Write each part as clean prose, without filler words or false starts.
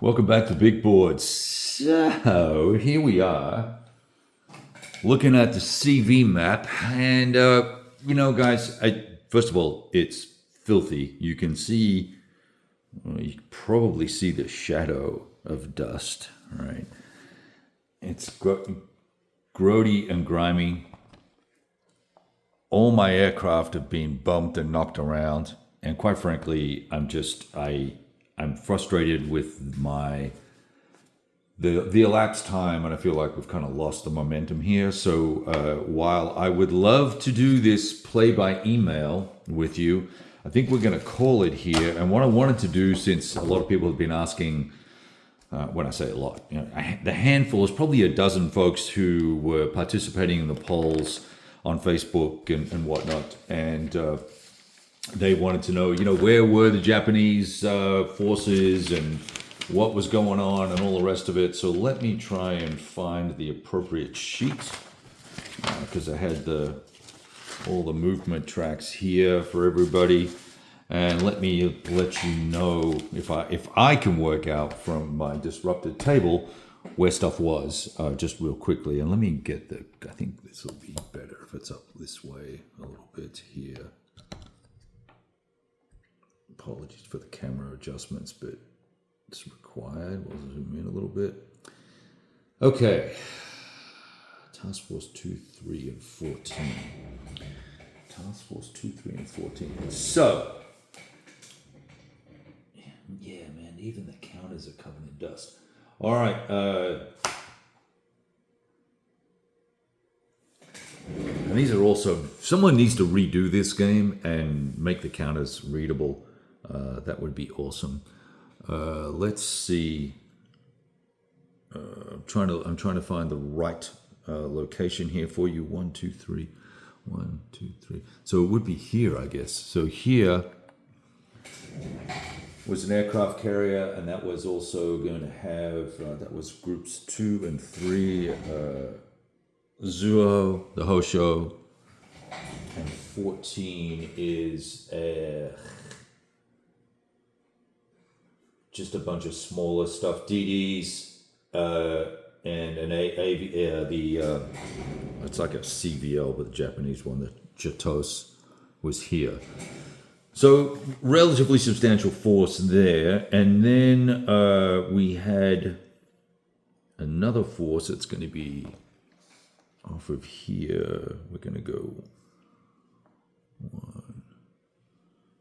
Welcome back to Big Board. So here we are, looking at the CV map, and guys, first of all, it's filthy. You can see, you can probably see the shadow of dust, right? It's grody and grimy. All my aircraft have been bumped and knocked around, and quite frankly, I'm frustrated with the elapsed time, and I feel like we've kind of lost the momentum here. So while I would love to do this play by email with you, I think we're going to call it here. And what I wanted to do, since a lot of people have been asking, when I say a lot, the handful is probably a dozen folks who were participating in the polls on Facebook and whatnot, and they wanted to know, where were the Japanese forces and what was going on and all the rest of it. So let me try and find the appropriate sheet, because I had all the movement tracks here for everybody. And let me let you know if I can work out from my disrupted table where stuff was, just real quickly. And let me get I think this will be better if it's up this way a little bit here. Apologies for the camera adjustments, but it's required. We'll zoom in a little bit. Okay. Task Force 2, 3, and 14. Task Force 2, 3, and 14. So, yeah, man, even the counters are covered in dust. All right. And these are also, someone needs to redo this game and make the counters readable. That would be awesome. Let's see. I'm trying to find the right location here for you. 1, 2, 3. 1, 2, 3. So it would be here, I guess. So here was an aircraft carrier, and that was also going to have that was groups 2 and 3. Zuo, the Hosho, and 14 is just a bunch of smaller stuff, DDs, and it's like a CVL, but the Japanese one, the Jatos, was here. So relatively substantial force there, and then we had another force that's going to be off of here. We're going to go 1.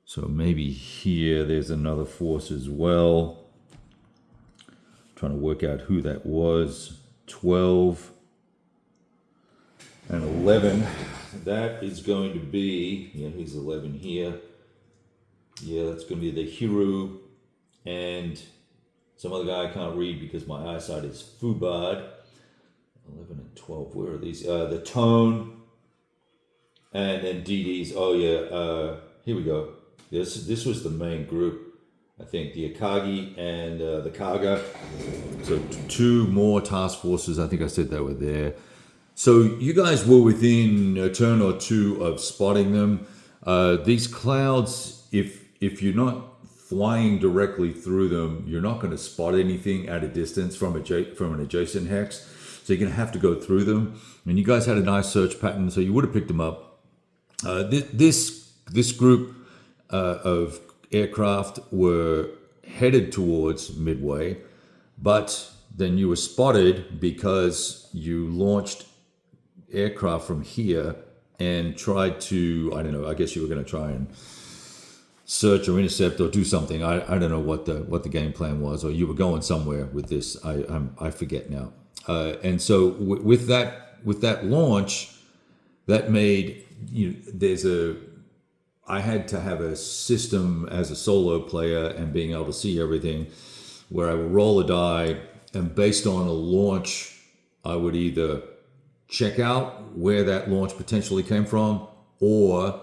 So maybe here there's another force as well. Trying to work out who that was. 12 and 11. That is going to be, here's 11 here. Yeah, that's going to be the Hiru and some other guy I can't read because my eyesight is fubad. 11 and 12, where are these? The Tone and then DDs. Oh yeah, here we go. This was the main group, I think, the Akagi and the Kaga. So 2 more task forces, I think I said they were there. So you guys were within a turn or 2 of spotting them. These clouds, if you're not flying directly through them, you're not going to spot anything at a distance from an adjacent hex. So you're going to have to go through them. And you guys had a nice search pattern, so you would have picked them up. This group of aircraft were headed towards Midway, but then you were spotted because you launched aircraft from here and tried to, I don't know, I guess you were going to try and search or intercept or do something. I don't know what the game plan was, or you were going somewhere with this. I forget now. And so with that launch, that made I had to have a system as a solo player and being able to see everything, where I would roll a die, and based on a launch, I would either check out where that launch potentially came from, or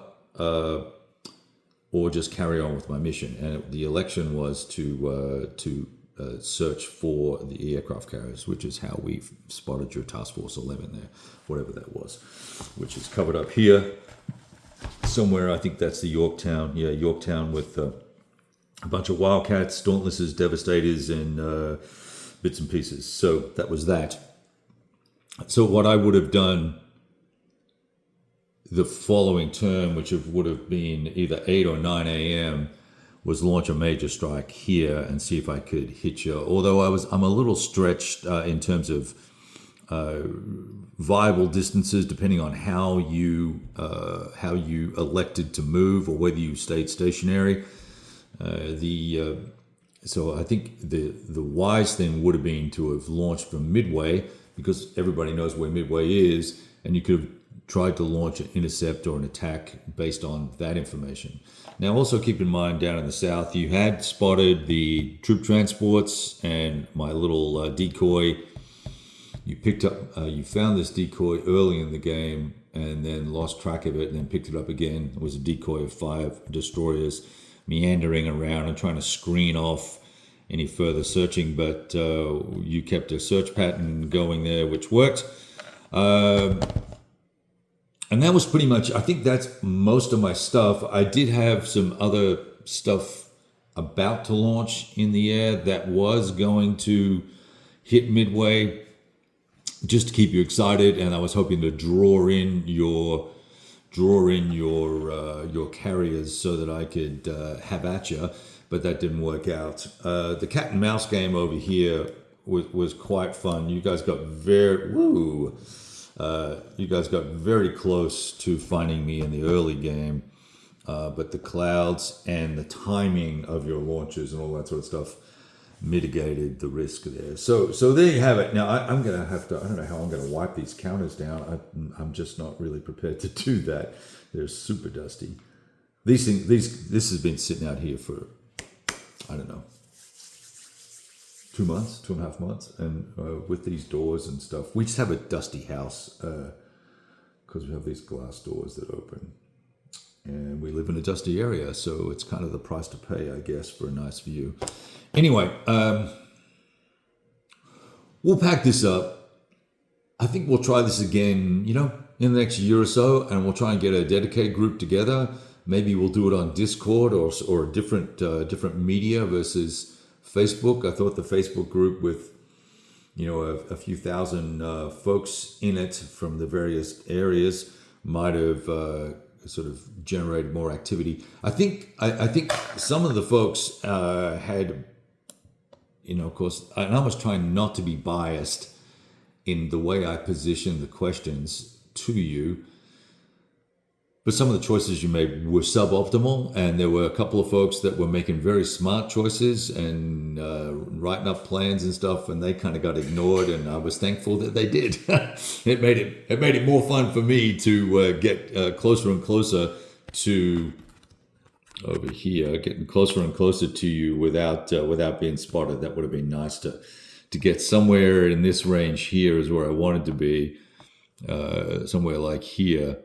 just carry on with my mission. And the election was to search for the aircraft carriers, which is how we spotted your Task Force 11 there, whatever that was, which is covered up here somewhere. I think that's the Yorktown. Yeah, Yorktown with a bunch of Wildcats, Dauntlesses, Devastators, and bits and pieces. So that was that. So what I would have done the following term, which would have been either 8 or 9 a.m., was launch a major strike here and see if I could hit you. Although I'm a little stretched in terms of viable distances, depending on how you elected to move or whether you stayed stationary. So I think the wise thing would have been to have launched from Midway, because everybody knows where Midway is, and you could have tried to launch an intercept or an attack based on that information. Now, also keep in mind, down in the south, you had spotted the troop transports and my little decoy. You picked up, you found this decoy early in the game and then lost track of it and then picked it up again. It was a decoy of 5 destroyers meandering around and trying to screen off any further searching, but you kept a search pattern going there, which worked. And that was pretty much, I think that's most of my stuff. I did have some other stuff about to launch in the air that was going to hit Midway, just to keep you excited, and I was hoping to draw in your carriers so that I could have at you, but that didn't work out. The cat and mouse game over here was quite fun. You guys got very close to finding me in the early game, but the clouds and the timing of your launches and all that sort of stuff mitigated the risk there. So there you have it. Now I'm gonna have to. I don't know how I'm gonna wipe these counters down. I'm just not really prepared to do that. They're super dusty. This has been sitting out here for, I don't know, 2.5 months, and with these doors and stuff, we just have a dusty house because we have these glass doors that open, and we live in a dusty area, so it's kind of the price to pay, I guess, for a nice view. Anyway, we'll pack this up. I think we'll try this again, in the next year or so, and we'll try and get a dedicated group together. Maybe we'll do it on Discord or a different media versus Facebook. I thought the Facebook group with, a few thousand folks in it from the various areas might have sort of generated more activity. I think some of the folks had, of course, and I was trying not to be biased in the way I positioned the questions to you, but some of the choices you made were suboptimal, and there were a couple of folks that were making very smart choices and writing up plans and stuff, and they kind of got ignored, and I was thankful that they did. It made it more fun for me to get closer and closer to over here, getting closer and closer to you without being spotted. That would have been nice to get somewhere in this range here is where I wanted to be, somewhere like here.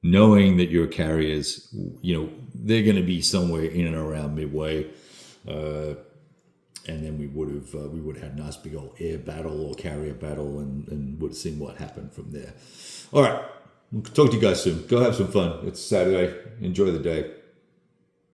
Knowing that your carriers, they're going to be somewhere in and around Midway, and then we would have had a nice big old air battle or carrier battle, and would have seen what happened from there. All right, talk to you guys soon. Go have some fun. It's Saturday. Enjoy the day.